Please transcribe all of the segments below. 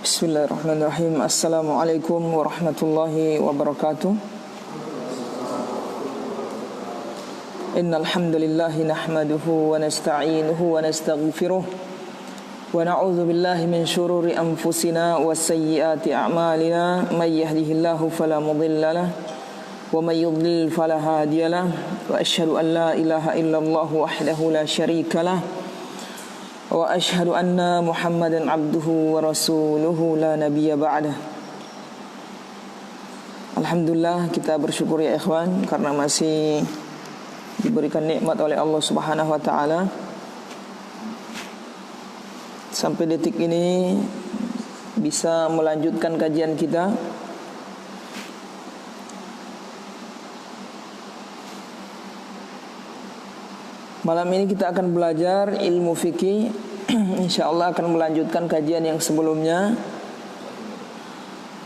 Bismillahirrahmanirrahim. Assalamualaikum warahmatullahi wabarakatuh. Innal hamdalillah nahmaduhu wa nasta'inuhu wa nastaghfiruh wa na'udzu billahi min shururi anfusina wa sayyiati a'malina. May yahdihillahu fala mudilla lahu wa may yudlil fala hadiya lahu. Wa asyhadu an la ilaha illallah wahdahu la syarika lahu wa asyhadu anna Muhammadan abduhu wa rasuluhu la nabiyya ba'dah. Alhamdulillah, kita bersyukur ya ikhwan karena masih diberikan nikmat oleh Allah Subhanahu wa taala. Sampai detik ini bisa melanjutkan kajian kita. Malam ini kita akan belajar ilmu fikih. InsyaAllah akan melanjutkan kajian yang sebelumnya.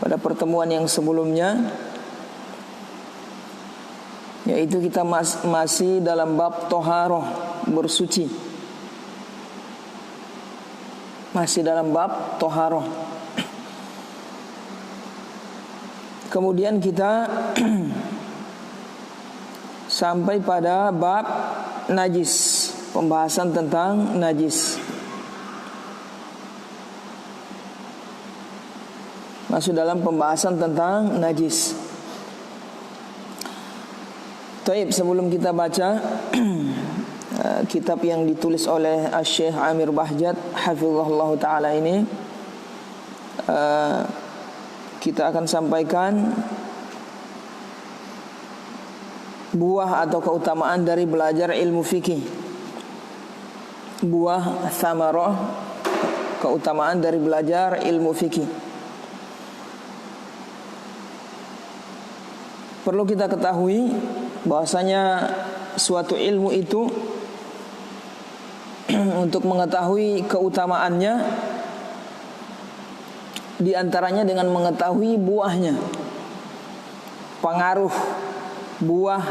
Pada pertemuan yang sebelumnya, yaitu kita masih dalam bab toharoh, bersuci. Masih dalam bab toharoh. Kemudian kita sampai pada bab najis, pembahasan tentang najis. Masuk dalam pembahasan tentang najis. Taib, sebelum kita baca kitab yang ditulis oleh Syekh Amir Bahjat hafizahullah ta'ala ini, kita akan sampaikan buah atau keutamaan dari belajar ilmu fikih. Buah thamarah, keutamaan dari belajar ilmu fikih. Perlu kita ketahui bahwasanya suatu ilmu itu untuk mengetahui keutamaannya, diantaranya dengan mengetahui buahnya, pengaruh buah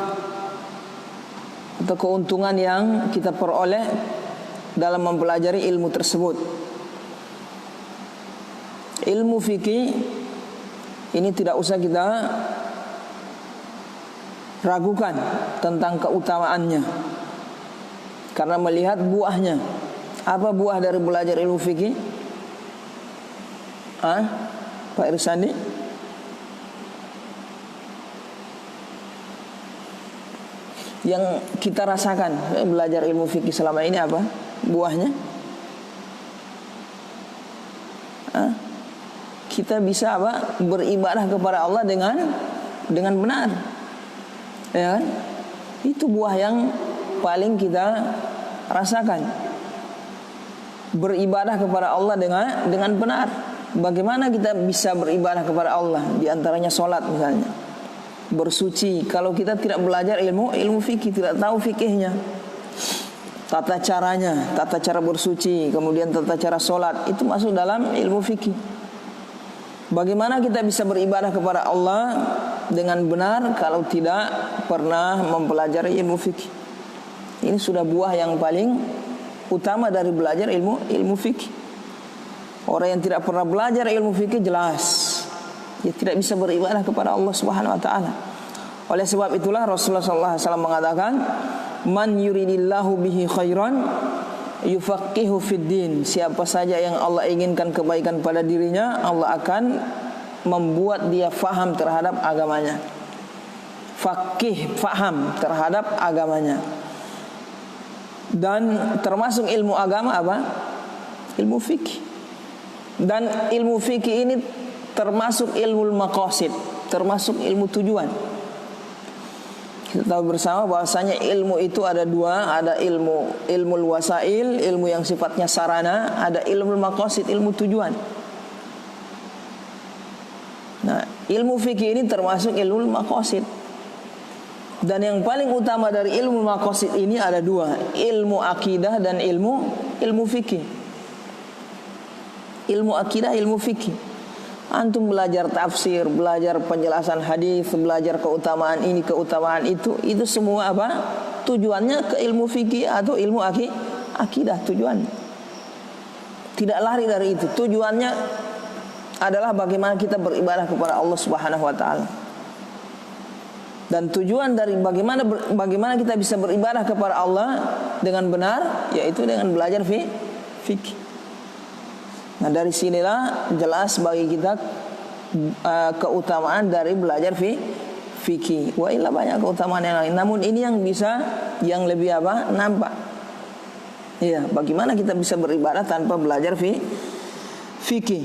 atau keuntungan yang kita peroleh dalam mempelajari ilmu tersebut. Ilmu fikih ini tidak usah kita ragukan tentang keutamaannya, karena melihat buahnya. Apa buah dari belajar ilmu fikih? Pak Irsandi? Yang kita rasakan belajar ilmu fikih selama ini apa buahnya? Kita bisa apa? Beribadah kepada Allah dengan benar, ya kan? Itu buah yang paling kita rasakan. Beribadah kepada Allah dengan benar. Bagaimana kita bisa beribadah kepada Allah? Di antaranya sholat misalnya, bersuci. Kalau kita tidak belajar ilmu fikih, tidak tahu fikihnya, tata caranya, tata cara bersuci, kemudian tata cara sholat, itu masuk dalam ilmu fikih. Bagaimana kita bisa beribadah kepada Allah dengan benar kalau tidak pernah mempelajari ilmu fikih? Ini sudah buah yang paling utama dari belajar ilmu fikih. Orang yang tidak pernah belajar ilmu fikih jelas dia tidak bisa beribadah kepada Allah Subhanahu wa taala. Oleh sebab itulah Rasulullah sallallahu alaihi wasallam mengatakan, "Man yuridillahu bihi khairan yufaqihu fid din." Siapa saja yang Allah inginkan kebaikan pada dirinya, Allah akan membuat dia faham terhadap agamanya. Faqih, faham terhadap agamanya. Dan termasuk ilmu agama apa? Ilmu fikih. Dan ilmu fikih ini termasuk ilmu maqasid, termasuk ilmu tujuan. Kita tahu bersama bahwasanya ilmu itu ada dua, ada ilmu wasail, ilmu yang sifatnya sarana, ada ilmu maqasid, ilmu tujuan. Nah, ilmu fikih ini termasuk ilmu maqasid. Dan yang paling utama dari ilmu maqasid ini ada dua, ilmu akidah dan ilmu fikih. Ilmu akidah, ilmu fikih. Antum belajar tafsir, belajar penjelasan hadis, belajar keutamaan ini, keutamaan itu semua apa? Tujuannya ke ilmu fikih atau ilmu akidah tujuan. Tidak lari dari itu. Tujuannya adalah bagaimana kita beribadah kepada Allah Subhanahu wa taala. Dan tujuan dari bagaimana kita bisa beribadah kepada Allah dengan benar, yaitu dengan belajar fikih. Nah, dari sinilah jelas bagi kita keutamaan dari belajar fikih. Wa illa banyak keutamaan yang lain. Namun ini yang bisa, yang lebih nampak. Iya, bagaimana kita bisa beribadah tanpa belajar fikih.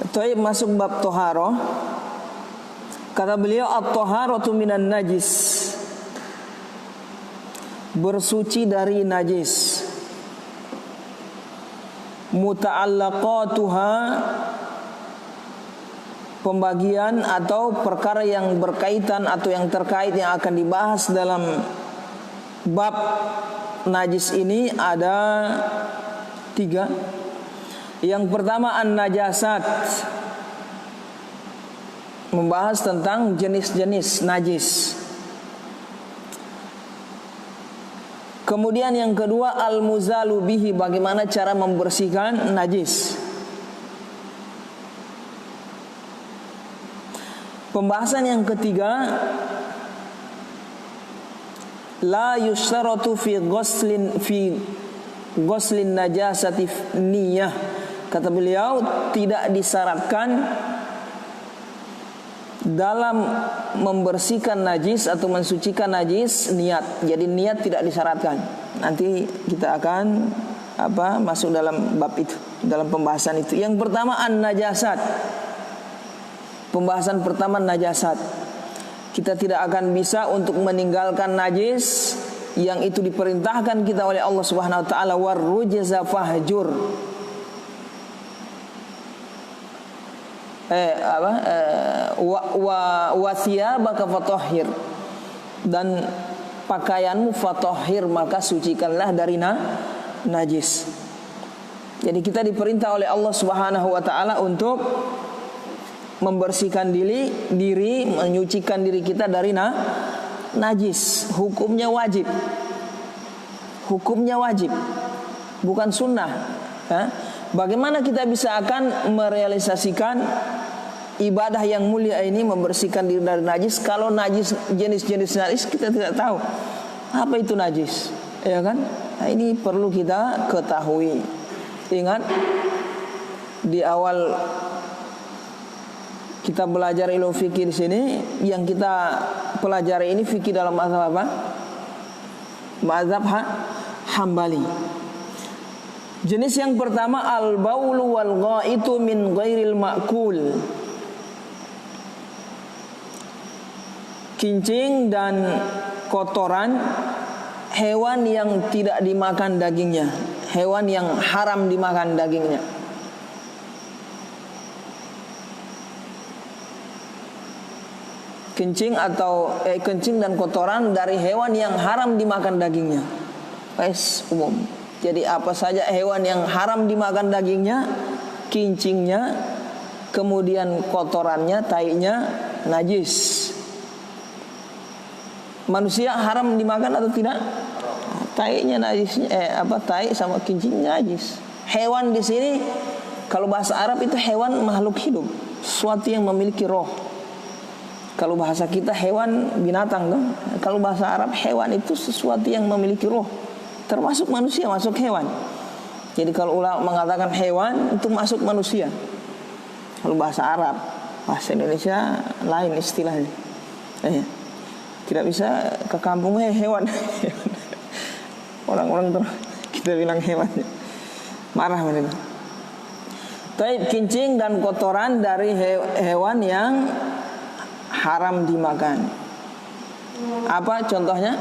Taib masuk bab toharoh. Kata beliau, at-toharatu minan najis, bersuci dari najis. Muta'allaqatuha, pembagian atau perkara yang berkaitan atau yang terkait yang akan dibahas dalam bab najis ini ada 3. Yang pertama an-najasat, membahas tentang jenis-jenis najis. Kemudian yang kedua al-muzalu bihi, bagaimana cara membersihkan najis. Pembahasan yang ketiga, la yusharatu fi ghuslin najasati niyah. Kata beliau, tidak disyaratkan dalam membersihkan najis atau mensucikan najis niat. Jadi niat tidak disyaratkan. Nanti kita akan masuk dalam bab itu, dalam pembahasan itu. Yang pertama an-najasat. Pembahasan pertama najasat. Kita tidak akan bisa untuk meninggalkan najis yang itu diperintahkan kita oleh Allah Subhanahu wa taala, warrujza fahjur. Wa thiyabaka fatahhir, dan pakaianmu fatahhir, maka sucikanlah dari najis. Jadi kita diperintah oleh Allah Subhanahu wa taala untuk membersihkan diri, menyucikan diri kita dari najis. Hukumnya wajib. Hukumnya wajib, bukan sunnah. Bagaimana kita bisa akan merealisasikan ibadah yang mulia ini, membersihkan diri dari najis, kalau najis, jenis-jenis najis kita tidak tahu apa itu najis, ya kan? Nah, ini perlu kita ketahui. Ingat, di awal kita belajar ilmu fikih di sini, yang kita pelajari ini fikih dalam mazhab apa? Mazhab Hambali. Jenis yang pertama al-baulu wal ghaitu min ghairil ma'kul. Kincing dan kotoran hewan yang tidak dimakan dagingnya, hewan yang haram dimakan dagingnya. Kencing dan kotoran dari hewan yang haram dimakan dagingnya. Umum. Jadi apa saja hewan yang haram dimakan dagingnya, kincingnya, kemudian kotorannya, tainya najis. Manusia haram dimakan atau tidak? Tainya najisnya, tai sama kincingnya najis. Hewan di sini kalau bahasa Arab itu hewan makhluk hidup, sesuatu yang memiliki roh. Kalau bahasa kita hewan binatang kan? Kalau bahasa Arab hewan itu sesuatu yang memiliki roh. Termasuk manusia, masuk hewan. Jadi kalau ulama mengatakan hewan itu masuk manusia. Kalau bahasa Arab, bahasa Indonesia lain istilahnya. Tidak bisa ke kampung hewan. Orang-orang kita bilang hewan, marah mereka. Taib, kincing dan kotoran dari hewan yang haram dimakan. Apa contohnya?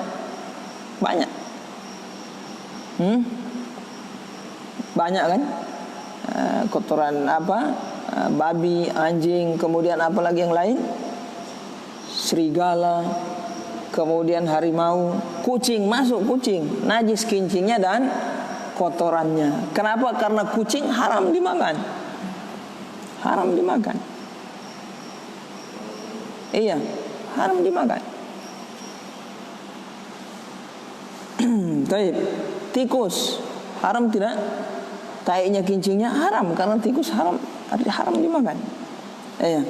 Banyak. Banyak kan? Kotoran babi, anjing, kemudian apa lagi yang lain? Serigala, kemudian harimau, kucing, masuk kucing, najis kincingnya dan kotorannya. Kenapa? Karena kucing haram dimakan. Haram dimakan. Iya, haram dimakan. Taib. Tikus haram tidak? Tainya kincingnya haram karena tikus haram, haram dimakan. Iya.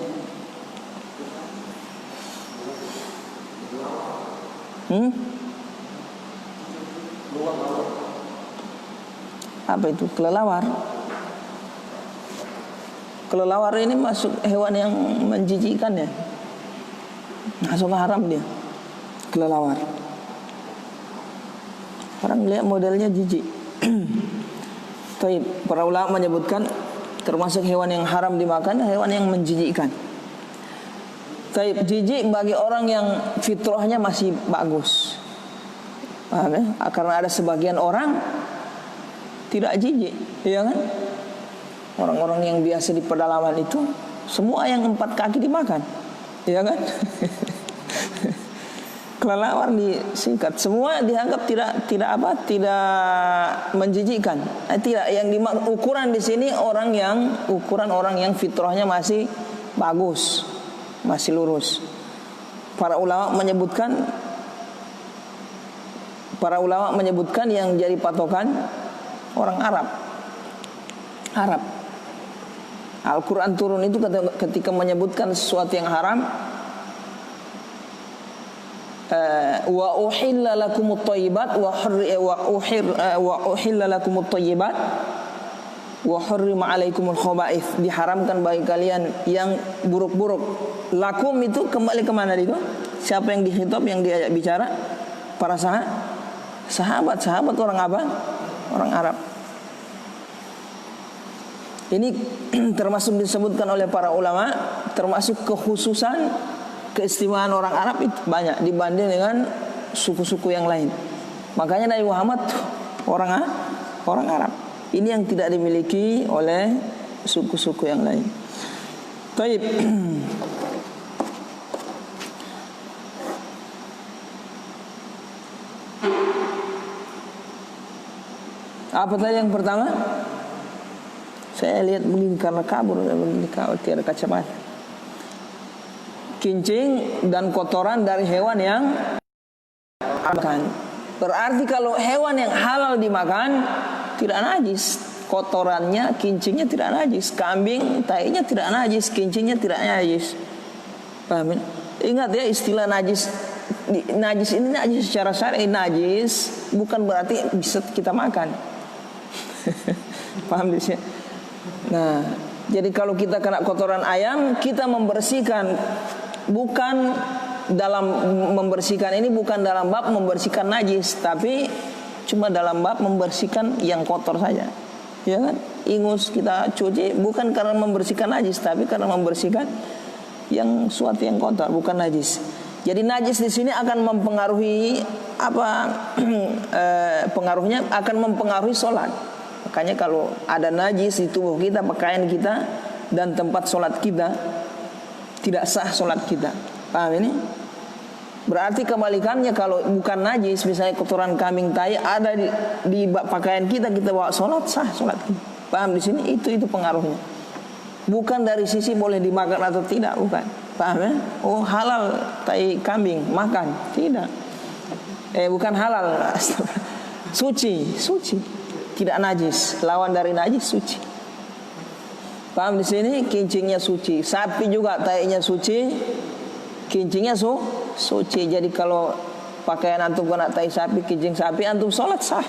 Apa itu? Kelelawar. Kelelawar ini masuk hewan yang menjijikkan ya. Masuk haram dia. Kelelawar. Orang lihat modelnya jijik. Taib. Para ulama menyebutkan termasuk hewan yang haram dimakan, hewan yang menjijikkan. Taib. Jijik bagi orang yang fitrahnya masih bagus. Paham ya? Karena ada sebagian orang tidak jijik, ya kan? Orang-orang yang biasa di pedalaman itu semua yang 4 kaki dimakan, ya kan? Kelelawar disingkat, semua dianggap tidak menjijikkan. Tidak, yang ukuran di sini ukuran orang yang fitrahnya masih bagus, masih lurus. Para ulama menyebutkan yang jadi patokan orang Arab. Al-Quran turun itu ketika menyebutkan sesuatu yang haram, wa uhilla lakumut thayyibat wa uhilla lakumut thayyibat wa hurrima alaikumul khaba'ith, diharamkan bagi kalian yang buruk-buruk. Lakum itu kembali kemana itu? Siapa yang dikhitab, yang diajak bicara? Para sahabat orang apa? Orang Arab. Ini termasuk disebutkan oleh para ulama, termasuk kekhususan, keistimewaan orang Arab itu banyak dibanding dengan suku-suku yang lain. Makanya Nabi Muhammad orang Arab. Ini yang tidak dimiliki oleh suku-suku yang lain. Taib. Apa tadi yang pertama? Saya lihat begini karena kabur, begini tiada kacamata. Kincing dan kotoran dari hewan yang makan. Berarti kalau hewan yang halal dimakan tidak najis, kotorannya, kincingnya tidak najis. Kambing, tainya tidak najis, kincingnya tidak najis. Paham? Ingat ya, istilah najis. Najis ini najis secara syar'i, najis bukan berarti bisa kita makan. Paham di sini? Nah, jadi kalau kita kena kotoran ayam, kita membersihkan, bukan dalam membersihkan ini bukan dalam bab membersihkan najis, tapi cuma dalam bab membersihkan yang kotor saja, ya kan? Ingus kita cuci bukan karena membersihkan najis, tapi karena membersihkan yang suatu yang kotor, bukan najis. Jadi najis di sini akan mempengaruhi apa? Pengaruhnya akan mempengaruhi sholat. Makanya kalau ada najis di tubuh kita, pakaian kita dan tempat sholat kita, tidak sah sholat kita. Paham ini? Berarti kebalikannya, kalau bukan najis, misalnya kotoran kambing, tai ada di pakaian kita, kita bawa sholat, sah sholat kita. Paham di sini? Itu pengaruhnya. Bukan dari sisi boleh dimakan atau tidak, bukan. Paham ya? Oh halal tai kambing makan, tidak. Bukan halal, suci. Tidak najis, lawan dari najis suci. Paham di sini? Kincingnya suci. Sapi juga tainya suci, kincingnya suci. Jadi kalau pakaian antum kena tai sapi, kincing sapi, antum sholat sah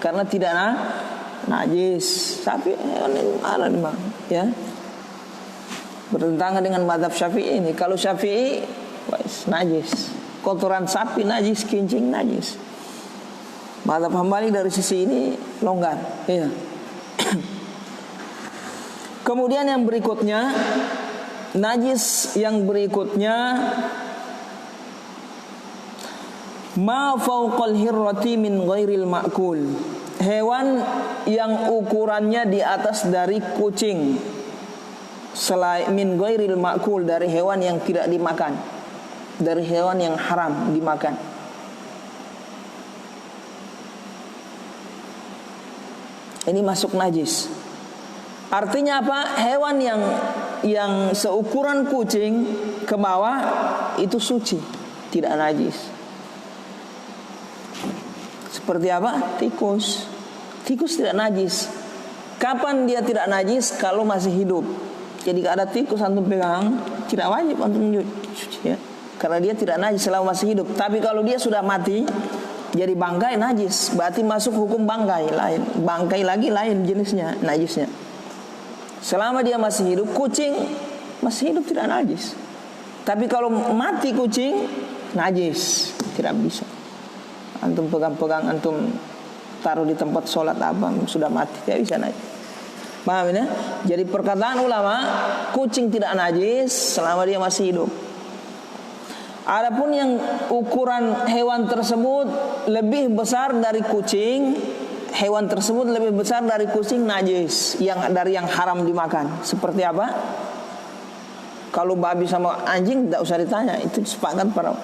karena tidak najis. Sapi halal memang, ya. Bertentangan dengan mazhab Syafi'i ini. Kalau Syafi'i najis, kotoran sapi najis, kincing najis. Mazhab Hambali dari sisi ini longgar, ya. Kemudian yang berikutnya, najis yang berikutnya, ma fauqal hirrati min ghairil ma'kul, hewan yang ukurannya di atas dari kucing, selain min ghairil ma'kul, dari hewan yang tidak dimakan, dari hewan yang haram dimakan. Ini masuk najis. Artinya apa? Hewan yang seukuran kucing ke bawah itu suci, tidak najis. Seperti apa? Tikus. Tikus tidak najis. Kapan dia tidak najis? Kalau masih hidup. Jadi ada tikus antum pegang, tidak wajib antum cuci ya. Karena dia tidak najis selama masih hidup. Tapi kalau dia sudah mati, jadi bangkai najis. Berarti masuk hukum bangkai lain. Bangkai lagi lain jenisnya, najisnya. Selama dia masih hidup, kucing masih hidup tidak najis. Tapi kalau mati kucing, najis. Tidak bisa. Antum pegang-pegang, antum taruh di tempat sholat apa, sudah mati, tidak bisa najis. Paham ya? Jadi perkataan ulama, kucing tidak najis selama dia masih hidup. Adapun yang ukuran hewan tersebut lebih besar dari kucing, hewan tersebut lebih besar dari kucing, najis, dari yang haram dimakan. Seperti apa? Kalau babi sama anjing tidak usah ditanya, itu sepakat para.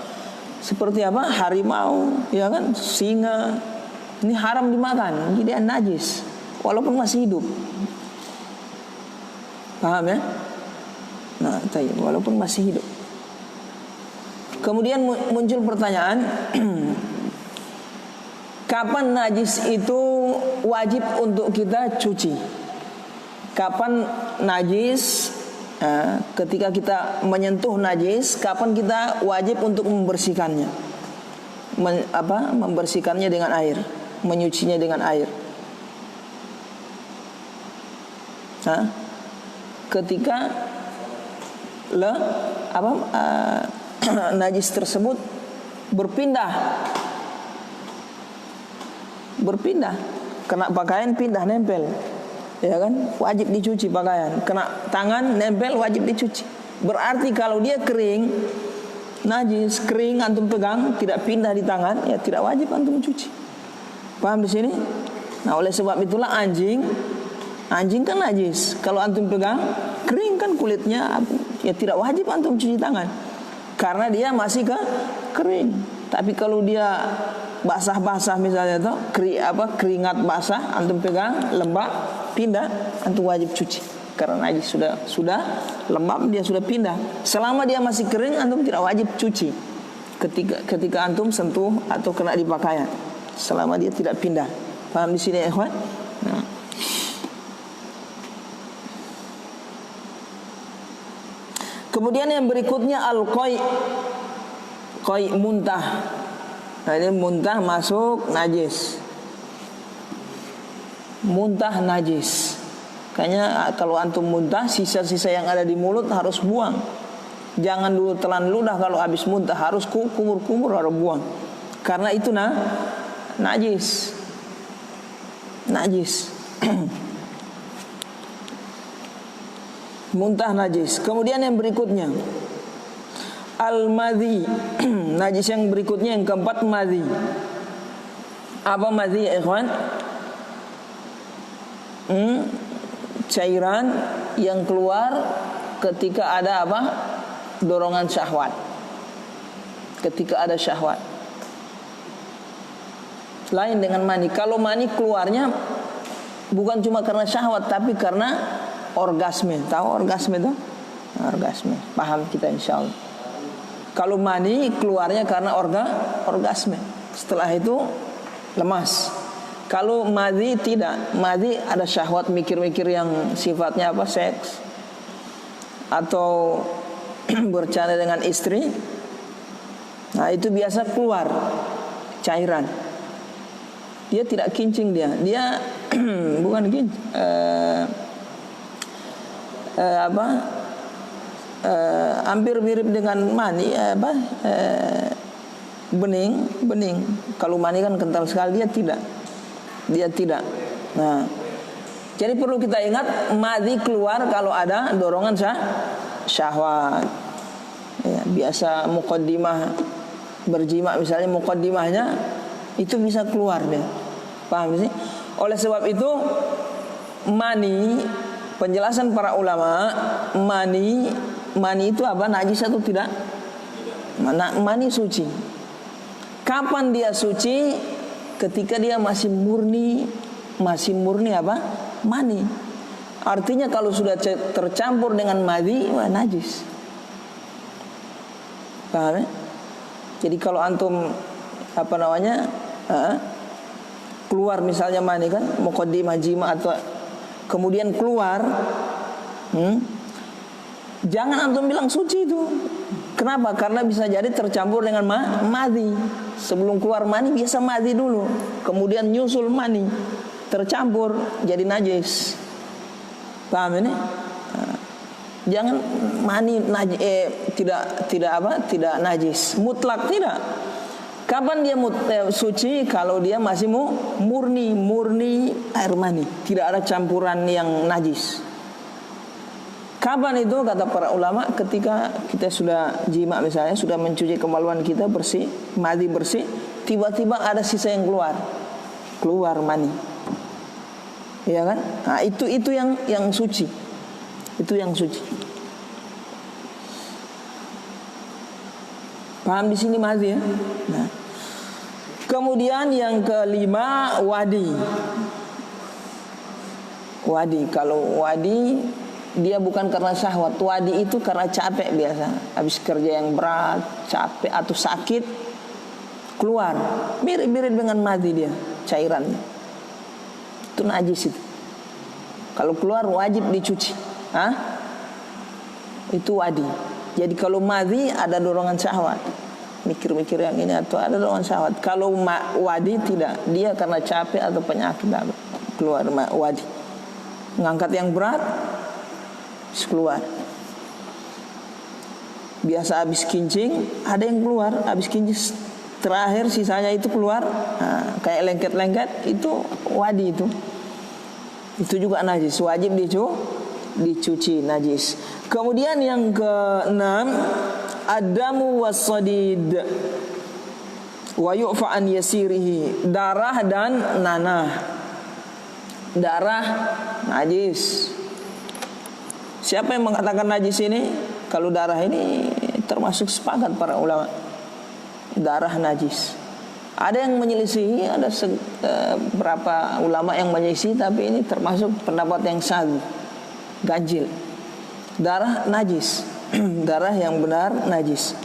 Seperti apa? Harimau, ya kan? Singa. Ini haram dimakan, jadi najis walaupun masih hidup. Paham ya? Nah, walaupun masih hidup. Kemudian muncul pertanyaan, kapan najis itu wajib untuk kita cuci? Kapan najis, ketika kita menyentuh najis, kapan kita wajib untuk membersihkannya? Membersihkannya dengan air, menyucinya dengan air. Ketika najis tersebut berpindah, kena pakaian pindah nempel, ya kan, wajib dicuci pakaian. Kena tangan nempel, wajib dicuci. Berarti kalau dia kering, najis kering antum pegang tidak pindah di tangan, ya tidak wajib antum cuci. Paham di sini? Nah, oleh sebab itulah anjing kan najis. Kalau antum pegang kering kan kulitnya, ya tidak wajib antum cuci tangan karena dia masih kering. Tapi kalau dia basah-basah misalnya tuh, keringat basah antum pegang lembab pindah, antum wajib cuci karena najis sudah lembab, dia sudah pindah. Selama dia masih kering antum tidak wajib cuci ketika antum sentuh atau kena di pakaian, selama dia tidak pindah. Paham di sini ya ikhwan? Nah. Kemudian yang berikutnya al-qai, muntah. Nah, ini muntah masuk najis. Muntah najis. Kayaknya kalau antum muntah, sisa-sisa yang ada di mulut harus buang. Jangan dulu telan ludah kalau habis muntah, harus kumur-kumur harus buang. Karena itu najis. Najis. Muntah najis. Kemudian yang berikutnya al-madhi. Najis yang berikutnya yang keempat, madhi. Apa madhi ya ikhwan? Cairan yang keluar ketika ada dorongan syahwat. Ketika ada syahwat. Lain dengan mani. Kalau mani keluarnya bukan cuma karena syahwat, tapi karena orgasme. Tahu orgasme itu? Orgasme. Paham kita insyaallah. Kalau mani keluarnya karena orgasme. Setelah itu lemas. Kalau madhi tidak. Madhi ada syahwat, mikir-mikir yang sifatnya seks, atau bercanda dengan istri. Nah, itu biasa keluar cairan. Dia tidak kincing dia bukan kincing. Hampir mirip dengan mani, bening. Kalau mani kan kental sekali, dia tidak. Nah, jadi perlu kita ingat, madhi keluar kalau ada dorongan syahwat. Ya, biasa muqaddimah berjima misalnya, muqaddimahnya itu bisa keluar deh. Paham sih? Oleh sebab itu mani, penjelasan para ulama, mani itu najis atau tidak? Mani suci. Kapan dia suci? Ketika dia masih murni mani. Artinya kalau sudah tercampur dengan madhi, najis. Paham ya? Jadi kalau antum keluar misalnya mani kan, muqaddimah jima atau kemudian keluar, jangan antum bilang suci itu. Kenapa? Karena bisa jadi tercampur dengan madhi. Sebelum keluar mani biasa madhi dulu, kemudian nyusul mani, tercampur jadi najis. Paham ini? Jangan mani tidak najis mutlak, tidak. Kapan dia suci? Kalau dia masih murni air mani, tidak ada campuran yang najis. Kapan itu? Kata para ulama, ketika kita sudah jima misalnya, sudah mencuci kemaluan kita bersih, mani bersih, tiba-tiba ada sisa yang keluar mani, ya kan? Nah, itu yang suci. Itu yang suci. Paham di sini madhi ya? Nah. Kemudian yang kelima wadi. Wadi, kalau wadi dia bukan karena syahwat. Wadi itu karena capek biasa. Habis kerja yang berat, capek atau sakit, keluar. Mirip-mirip dengan madhi dia, cairannya. Itu najis itu. Kalau keluar wajib dicuci. Itu wadi. Jadi kalau madhi ada dorongan syahwat, mikir-mikir yang ini atau ada dorongan syahwat. Kalau wadi tidak, dia karena capek atau penyakit keluar wadi. Ngangkat yang berat, keluar. Biasa habis kincing, ada yang keluar. Habis kincing terakhir sisanya itu keluar, kayak lengket-lengket, itu wadi itu. Itu juga najis, wajib dicuci najis. Kemudian yang keenam, adamu wassadid wa yu'fa an yasirihi, darah dan nanah. Darah najis. Siapa yang mengatakan najis ini? Kalau darah ini termasuk sepakat para ulama, darah najis. Ada yang menyelisihi, ada berapa ulama yang menyelisihi, tapi ini termasuk pendapat yang syadz, ganjil. Darah najis. Darah yang benar najis.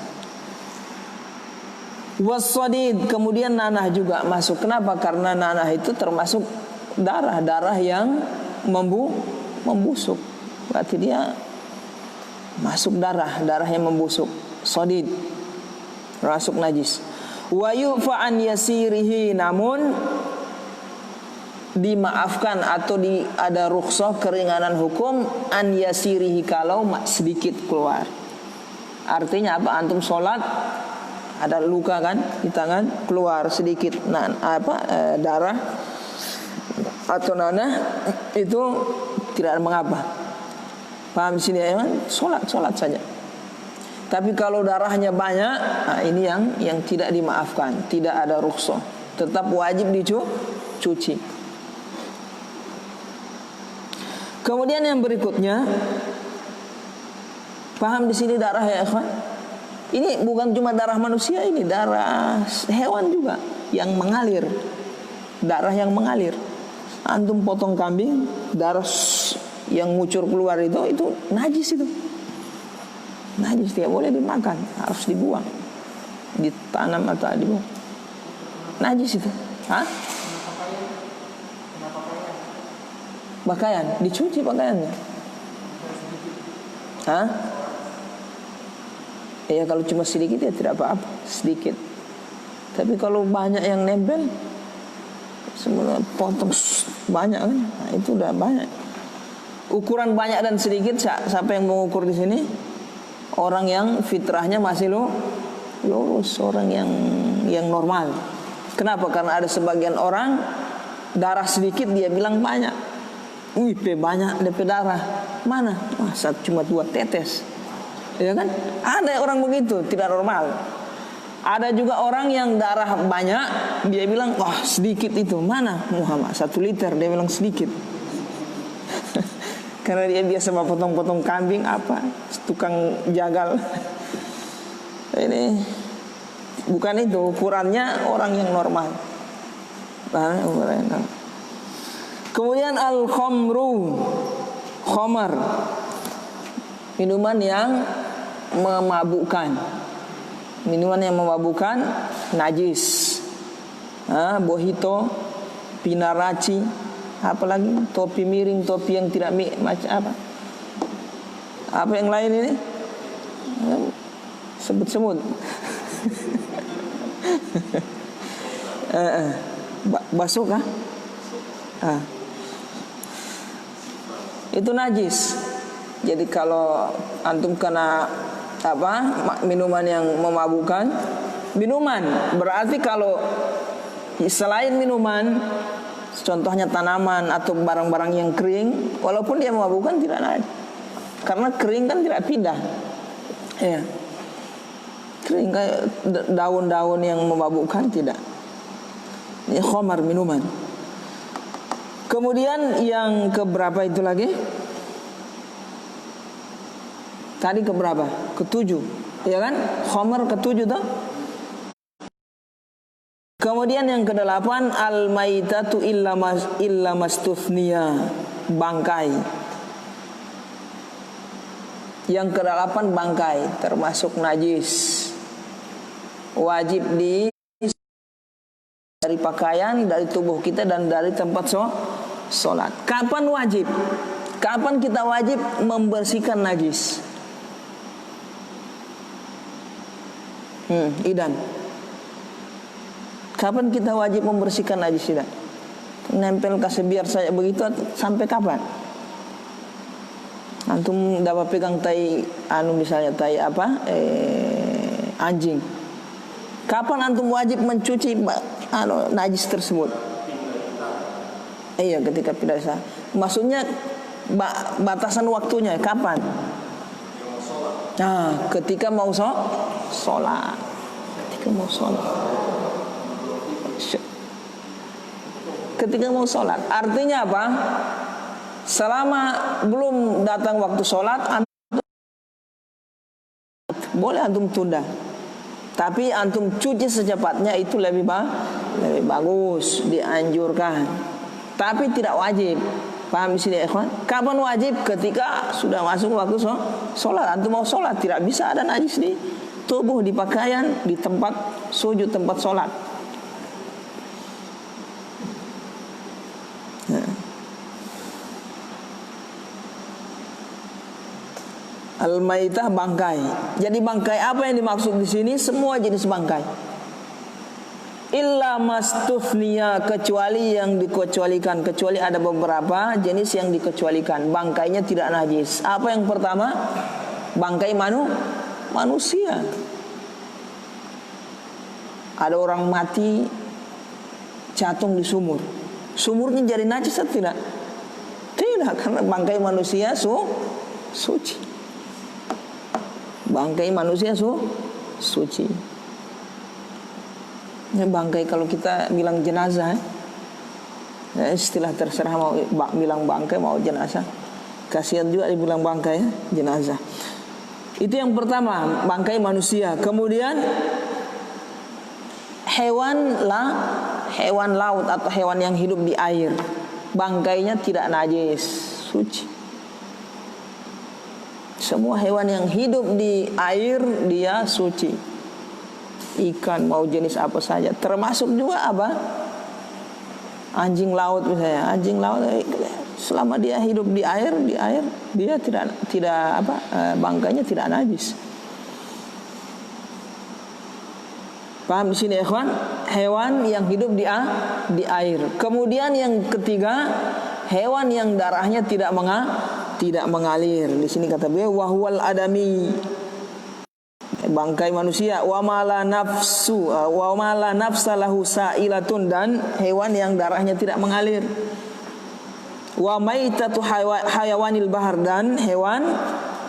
Wassadid, kemudian nanah juga masuk. Kenapa? Karena nanah itu termasuk darah yang membusuk. Berarti dia masuk darah yang membusuk. Sadid masuk najis. Wa yu'fa an yasirihi, namun dimaafkan atau ada rukhsah, keringanan hukum an yasirihi, kalau sedikit keluar. Artinya apa? Antum sholat ada luka kan di tangan, keluar sedikit darah atau nanah, itu tidak mengapa. Paham sini ya? Sholat saja. Tapi kalau darahnya banyak, ini yang tidak dimaafkan, tidak ada rukhsah, tetap wajib dicuci. Kemudian yang berikutnya, paham di sini darah ya ikhwan? Ini bukan cuma darah manusia, ini darah hewan juga yang mengalir. Darah yang mengalir. Antum potong kambing, darah yang ngucur keluar itu najis itu. Najis, tidak boleh dimakan, harus dibuang, ditanam atau dibuang. Najis itu. Pakaian, dicuci pakaiannya. Ya kalau cuma sedikit ya tidak apa-apa, sedikit. Tapi kalau banyak yang nempel, semua potong banyak kan, itu udah banyak. Ukuran banyak dan sedikit, siapa yang mengukur di sini? Orang yang fitrahnya masih lurus, orang yang normal. Kenapa? Karena ada sebagian orang darah sedikit dia bilang banyak. Banyak DP darah. Mana? Cuma 2 tetes. Ya kan? Ada orang begitu, tidak normal. Ada juga orang yang darah banyak, dia bilang, sedikit itu. Mana? Muhammad 1 liter, dia bilang sedikit. Karena dia biasa potong-potong kambing tukang jagal. Ini bukan itu, ukurannya orang yang normal. Kemudian al-khamru, khamar, minuman yang memabukkan. Minuman yang memabukkan najis. Mojito pinaraci, apalagi topi miring, topi yang tidak macam apa? Apa yang lain ini? Sebut-sebut. Basuh kah? Itu najis. Jadi kalau antum kena apa minuman yang memabukkan, minuman berarti kalau selain minuman, contohnya tanaman atau barang-barang yang kering, walaupun dia memabukkan tidak najis, karena kering kan tidak pindah. Ya, kering kayak daun-daun yang memabukkan tidak. Ini khamar, minuman. Kemudian yang keberapa itu lagi? Tadi keberapa? Ketujuh, ya kan? Khamar ketujuh toh. Kemudian yang kedelapan, al-maitatu illa mastufniya, bangkai. Yang kedelapan bangkai, termasuk najis. Wajib dari pakaian, dari tubuh kita, dan dari tempat sholat. Kapan wajib? Kapan kita wajib membersihkan najis? Idan, kapan kita wajib membersihkan najis Idan? Nempel kasih biar saja begitu sampai kapan? Antum dapat pegang tai misalnya tai apa? Anjing. Kapan antum wajib mencuci najis tersebut? Iya, ketika pindah. Maksudnya batasan waktunya kapan? Nah, ketika mau sholat. Ketika mau sholat. Ketika mau sholat. Artinya apa? Selama belum datang waktu sholat, boleh antum tunda. Tapi antum cuci secepatnya itu lebih bagus, dianjurkan. Tapi tidak wajib. Paham di sini ya, ikhwan? Kapan wajib? Ketika sudah masuk waktu sholat. Antum mau sholat, tidak bisa ada najis di tubuh, di pakaian, di tempat sujud, tempat sholat. Al-maitah, bangkai. Jadi bangkai apa yang dimaksud di sini? Semua jenis bangkai. Illa mastufniya, kecuali yang dikecualikan. Kecuali ada beberapa jenis yang dikecualikan. Bangkainya tidak najis. Apa yang pertama? Bangkai manusia. Ada orang mati catung di sumur. Sumurnya jadi najis atau tidak? Tidak, karena bangkai manusia suci. Bangkai manusia suci. Ini bangkai, kalau kita bilang jenazah, ya istilah terserah mau bilang bangkai mau jenazah. Kasihan juga dibilang bangkai, jenazah. Itu yang pertama, bangkai manusia. Kemudian hewan laut atau hewan yang hidup di air, bangkainya tidak najis, suci. Semua hewan yang hidup di air dia suci. Ikan mau jenis apa saja, termasuk juga apa? Anjing laut misalnya. Anjing laut selama dia hidup di air dia tidak apa? Bangkainya tidak najis. Paham di sini ya, ikhwan? Hewan yang hidup di air. Kemudian yang ketiga, hewan yang darahnya tidak mengalir. Di sini kata beliau wahwal adami, bangkai manusia, wa mala nafsa lahu sa'ilatun, dan hewan yang darahnya tidak mengalir. Wa maitatu hayawanil bahar, dan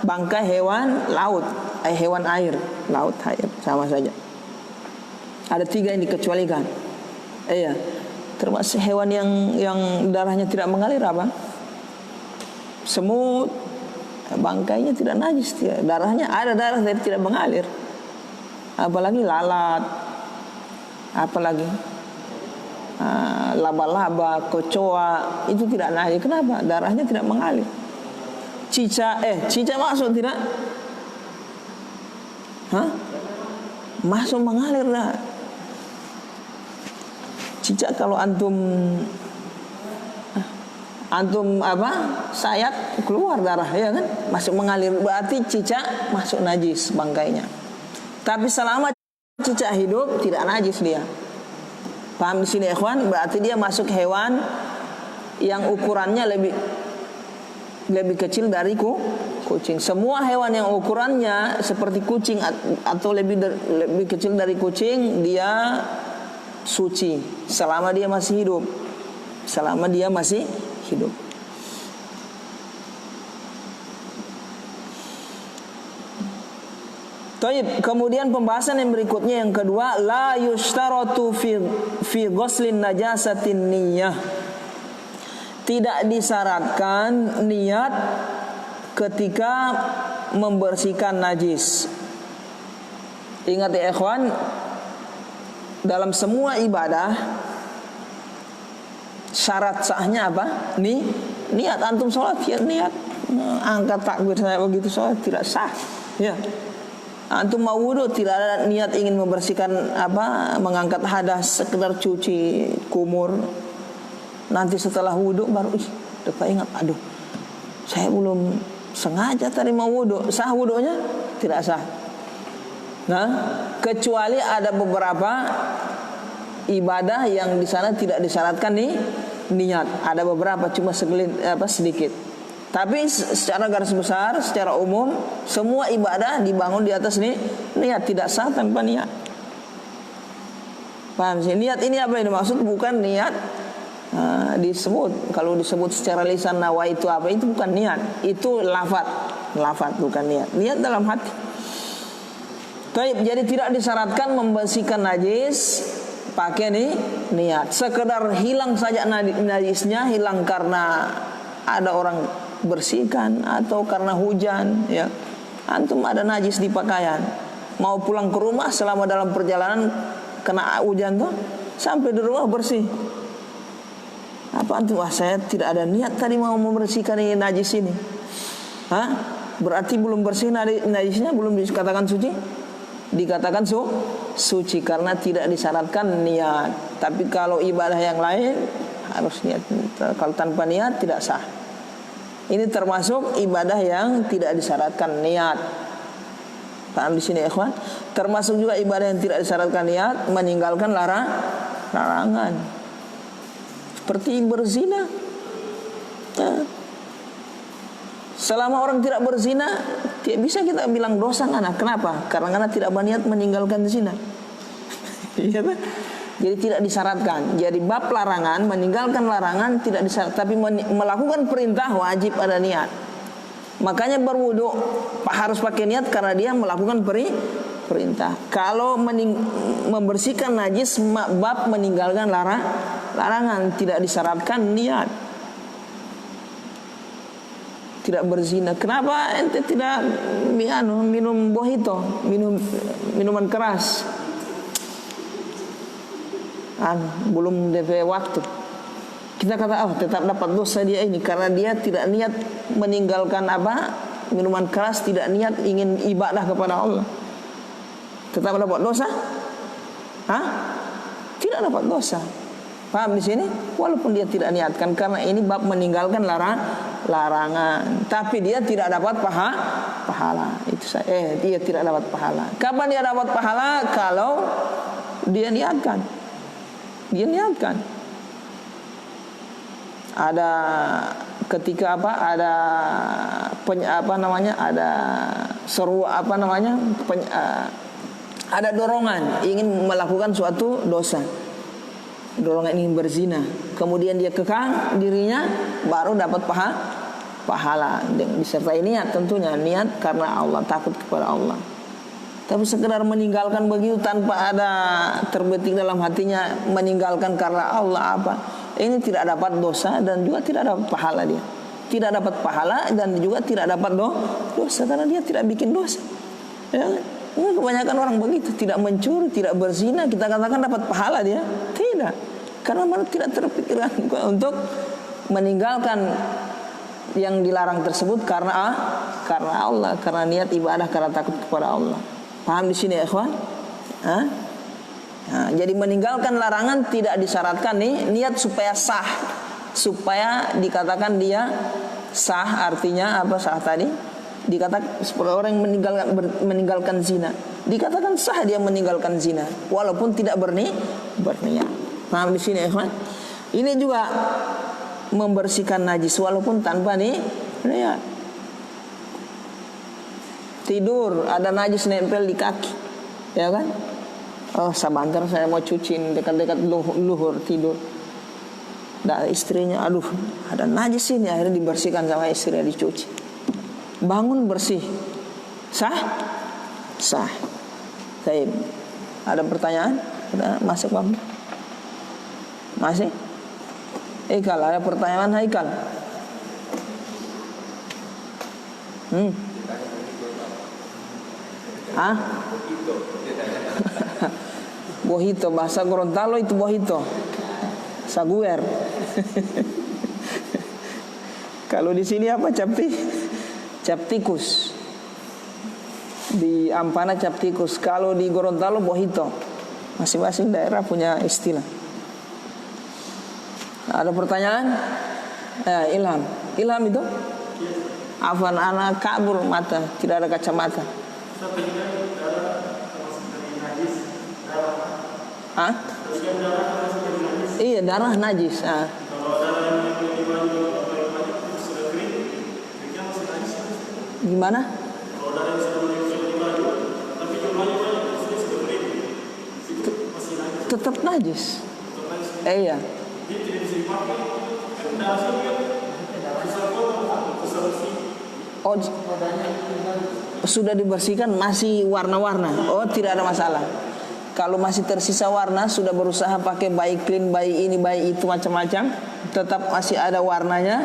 bangkai hewan laut, hewan air, laut air sama saja. Ada 3 yang dikecualikan. Iya. Termasuk hewan yang darahnya tidak mengalir apa? Semut, bangkainya tidak najis, darahnya ada darah tapi tidak mengalir. Apalagi lalat, apalagi laba-laba, kecoa, itu tidak najis. Kenapa? Darahnya tidak mengalir. Cicak masuk tidak? Masuk, mengalir lah. Cicak kalau antum Antum sayat keluar darah, ya kan? Masuk mengalir, berarti cicak masuk najis bangkainya. Tapi selama cicak hidup tidak najis dia. Paham di sini ikhwan? Berarti dia masuk hewan yang ukurannya lebih kecil dari kucing. Semua hewan yang ukurannya seperti kucing atau lebih kecil dari kucing, dia suci selama dia masih hidup. Selama dia masih hidup. Taib. Kemudian pembahasan yang berikutnya yang kedua, la yushtaratu fi ghuslin najasatin niyyah. Tidak disyaratkan niat ketika membersihkan najis. Ingat ya ikhwan, dalam semua ibadah syarat sahnya apa? Niat. Antum sholat ya niat. Angkat takbir saya begitu sholat tidak sah. Ya. Antum mau wudu tidak ada niat ingin membersihkan mengangkat hadas, sekedar cuci kumur. Nanti setelah wudu baru dapat ingat, aduh saya belum sengaja tadi mau wudu. Sah wudunya? Tidak sah. Nah, kecuali ada beberapa ibadah yang di sana tidak disyaratkan niat. Ada beberapa cuma sedikit. Tapi secara garis besar, secara umum semua ibadah dibangun di atas niat, tidak sah tanpa niat. Paham sih? Niat ini apa yang dimaksud? Bukan niat disebut, kalau disebut secara lisan nawaitu apa, itu bukan niat, itu lafaz bukan niat dalam hati. Baik, jadi tidak disyaratkan membersihkan najis pakai niat. Sekedar hilang saja najisnya, hilang karena ada orang bersihkan atau karena hujan, ya. Antum ada najis di pakaian, mau pulang ke rumah selama dalam perjalanan kena hujan tuh, sampai di rumah bersih. Apa antum? Wah, saya tidak ada niat tadi mau membersihkan ini najis ini. Berarti belum bersih najisnya, belum dikatakan suci? Dikatakan suci karena tidak disyaratkan niat. Tapi kalau ibadah yang lain harus niat. Kalau tanpa niat tidak sah. Ini termasuk ibadah yang tidak disyaratkan niat. Paham di sini ikhwan? Termasuk juga ibadah yang tidak disyaratkan niat, meninggalkan larangan. Seperti berzina. Selama orang tidak berzina, tidak bisa kita bilang dosa anak. Kenapa? Karena anak tidak berniat meninggalkan zina. Jadi tidak disyaratkan. Jadi bab larangan, meninggalkan larangan tidak disyaratkan, tapi melakukan perintah wajib ada niat. Makanya berwudu harus pakai niat karena dia melakukan perintah. Kalau membersihkan najis, bab meninggalkan larangan, tidak disyaratkan niat. Tidak berzina. Kenapa ente tidak minum mojito, minuman keras? Belum DP waktu. Kita kata tetap dapat dosa dia ini karena dia tidak niat meninggalkan minuman keras, tidak niat ingin ibadah kepada Allah. Tetap dapat dosa? Tidak dapat dosa. Paham di sini? Walaupun dia tidak niatkan, karena ini bab meninggalkan larangan. Tapi dia tidak dapat pahala. Dia tidak dapat pahala. Kapan dia dapat pahala? Kalau dia niatkan. Dia niatkan. Ada ketika ada ada seru ada dorongan ingin melakukan suatu dosa, dorongan ingin berzina, kemudian dia kekang dirinya, baru dapat pahala disertai niat, tentunya niat karena Allah, takut kepada Allah. Tapi sekedar meninggalkan begitu tanpa ada terbetik dalam hatinya meninggalkan karena Allah ini tidak dapat dosa dan juga tidak dapat pahala dia. Tidak dapat pahala dan juga tidak dapat dosa karena dia tidak bikin dosa. Ya, ini kebanyakan orang begitu, tidak mencuri, tidak berzina, kita katakan dapat pahala dia. Tidak. Karena malah tidak terpikirkan untuk meninggalkan yang dilarang tersebut karena Allah, karena niat ibadah, karena takut kepada Allah. Paham di sini ya, ikhwan? Jadi meninggalkan larangan tidak disyaratkan niat supaya sah. supaya dikatakan dia sah. Artinya apa sah tadi? Dikatakan seperti orang yang meninggalkan zina. Dikatakan sah dia meninggalkan zina walaupun tidak berniat. Paham di sini, ikhwan? Ini juga membersihkan najis walaupun tanpa niat. Tidur ada najis nempel di kaki, ya kan? Oh, sebentar saya mau cuci dekat-dekat luhur tidur. Dan istrinya, aduh, ada najis ini, akhirnya dibersihkan sama istrinya, dicuci. Bangun bersih, sah? Sah. Baik. Ada pertanyaan? Masuk bang? Masih? Haikal, ada pertanyaan Haikal? Ah? Bohito, bahasa Gorontalo itu bohito. Saguer. Kalau di sini apa captikus. Di Ampana captikus. Kalau di Gorontalo bohito. Masing-masing daerah punya istilah. Ada pertanyaan? Ilham. Ilham itu? Afan anak kabur mata, tidak ada kacamata. Hah? Iya, darah najis. Gimana? Tetap najis. Iya. Oh, sudah dibersihkan masih warna-warna. Oh, tidak ada masalah. Kalau masih tersisa warna, sudah berusaha pakai baik clean, baik ini, baik itu macam-macam, tetap masih ada warnanya,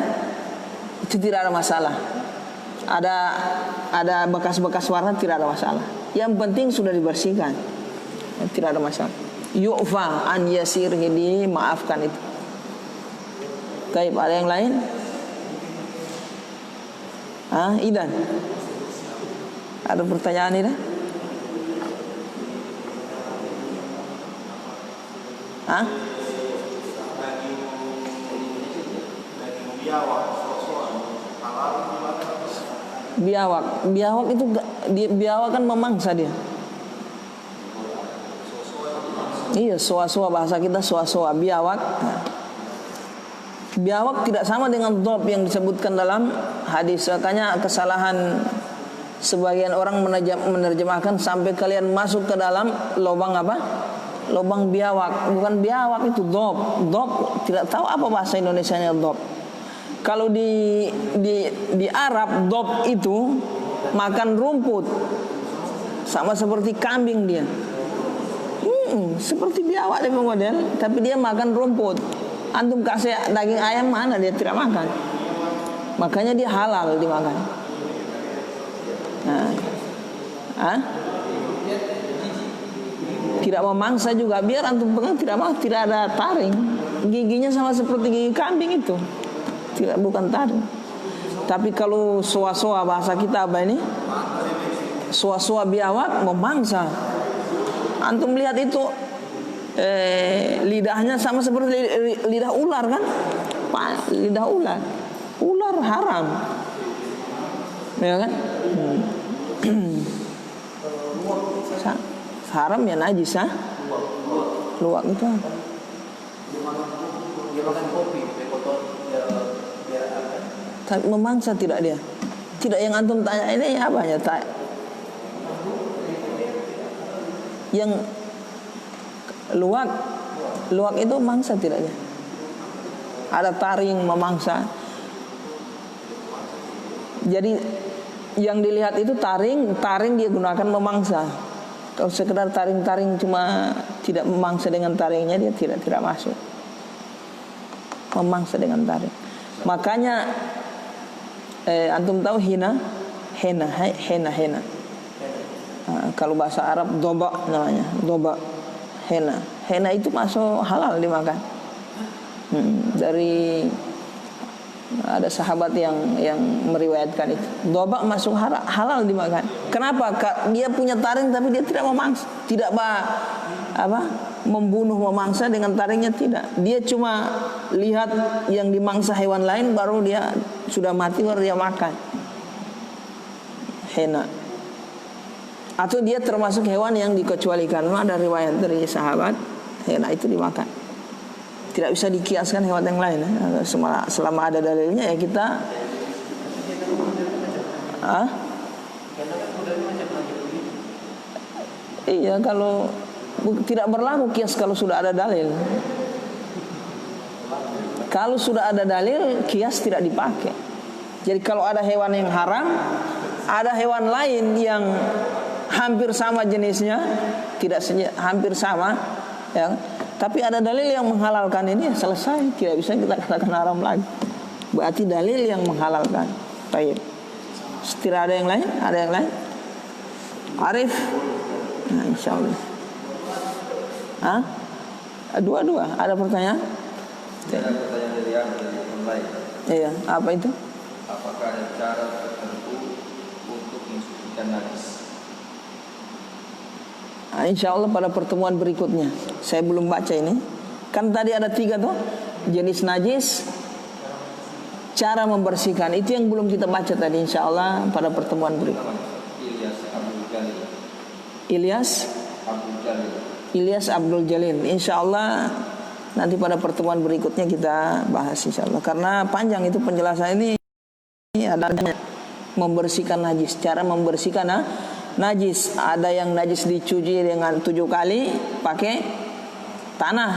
itu tidak ada masalah. Ada bekas-bekas warna, tidak ada masalah. Yang penting sudah dibersihkan, tidak ada masalah. Yu'fa an yasirhi, dimaafkan itu. Baik, ada yang lain? Idan, ada pertanyaan Idan? Biawak itu biawak kan memangsa dia. Iya, soa-soa, bahasa kita soa-soa, biawak. Biawak tidak sama dengan dhab yang disebutkan dalam hadis. Makanya kesalahan sebagian orang menerjemahkan sampai kalian masuk ke dalam lubang apa? Lubang biawak. Bukan biawak, itu dhab. Dhab tidak tahu apa bahasa Indonesianya dhab. Kalau di Arab dhab itu makan rumput, sama seperti kambing dia. Seperti biawak dia model, tapi dia makan rumput. Antum kasih daging ayam mana dia tidak makan. Makanya dia halal dimakan. Tidak memangsa juga, biar antum pegang tidak ada taring. Giginya sama seperti gigi kambing itu. Bukan taring. Tapi kalau soa-soa, bahasa kita apa ini? Soa-soa biawak memangsa. Antum lihat itu lidahnya sama seperti lidah ular kan? Lidah ular. Ular haram. Ya kan? Haram ya najis, luwak itu apa? Dia makan kopi, kotor, tapi memangsa tidak dia. Tidak yang antum tanya ini apa ya? Yang luwak itu mangsa tidak dia? Ada taring memangsa. Jadi yang dilihat itu taring dia gunakan memangsa. Kalau sekedar taring-taring cuma tidak memangsa dengan taringnya, dia tidak masuk. Memangsa dengan taring. Makanya antum tahu hena. Kalau bahasa Arab doba namanya, doba, hena itu masuk halal dimakan. Dari ada sahabat yang meriwayatkan itu, doba masuk halal dimakan. Kenapa? Dia punya taring tapi dia tidak memangsa, tidak membunuh, memangsa dengan taringnya, tidak. Dia cuma lihat yang dimangsa hewan lain, baru dia sudah mati, baru dia makan. Hena. Atau dia termasuk hewan yang dikecualikan. Ada riwayat dari sahabat, hena itu dimakan. Tidak bisa dikiaskan hewan yang lain. Selama ada dalilnya ya kita. Iya, kalau tidak berlaku kias kalau sudah ada dalil. Kalau sudah ada dalil, kias tidak dipakai. Jadi kalau ada hewan yang haram, ada hewan lain yang hampir sama jenisnya, tidak hampir sama, ya, tapi ada dalil yang menghalalkan ini, selesai, tidak bisa kita katakan haram lagi. Berarti dalil yang menghalalkan. Baik. Tidak ada yang lain? Ada yang lain? Arif? Nah, insya Allah. Dua-dua. Ada pertanyaan? Ada pertanyaan dari online. Iya. Apa itu? Apakah ada cara tertentu untuk mensucikan najis? Insya Allah pada pertemuan berikutnya. Saya belum baca ini. Kan tadi ada 3 tuh. Jenis najis, cara membersihkan. Itu yang belum kita baca tadi. Insya Allah pada pertemuan berikutnya. Ilyas Abdul Jalil. Insya Allah nanti pada pertemuan berikutnya kita bahas insya Allah. Karena panjang itu penjelasan ini ada membersihkan najis. Cara membersihkan najis. Ada yang najis dicuci dengan 7 kali pakai tanah.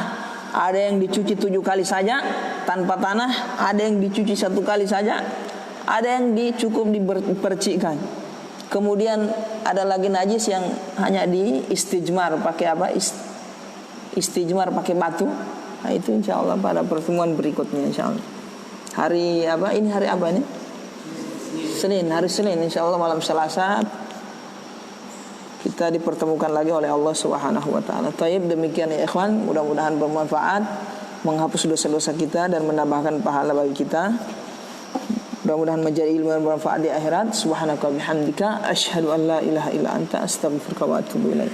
Ada yang dicuci 7 kali saja tanpa tanah. Ada yang dicuci 1 kali saja. Ada yang cukup dipercikkan. Kemudian ada lagi najis yang hanya di istijmar pakai apa? Istijmar pakai batu. Nah, itu insya Allah pada pertemuan berikutnya insya Allah. Hari apa? Ini hari apa ini? Senin. Hari Senin insya Allah malam Selasa kita dipertemukan lagi oleh Allah Subhanahu wa taala. Taib, demikian ya ikhwan, mudah-mudahan bermanfaat, menghapus dosa-dosa kita dan menambahkan pahala bagi kita. Mudah-mudahan menjadi ilmu yang bermanfaat di akhirat. Subhanaka wa bihamdika asyhadu an la ilaha illa anta astaghfiruka wa atubu ilaik.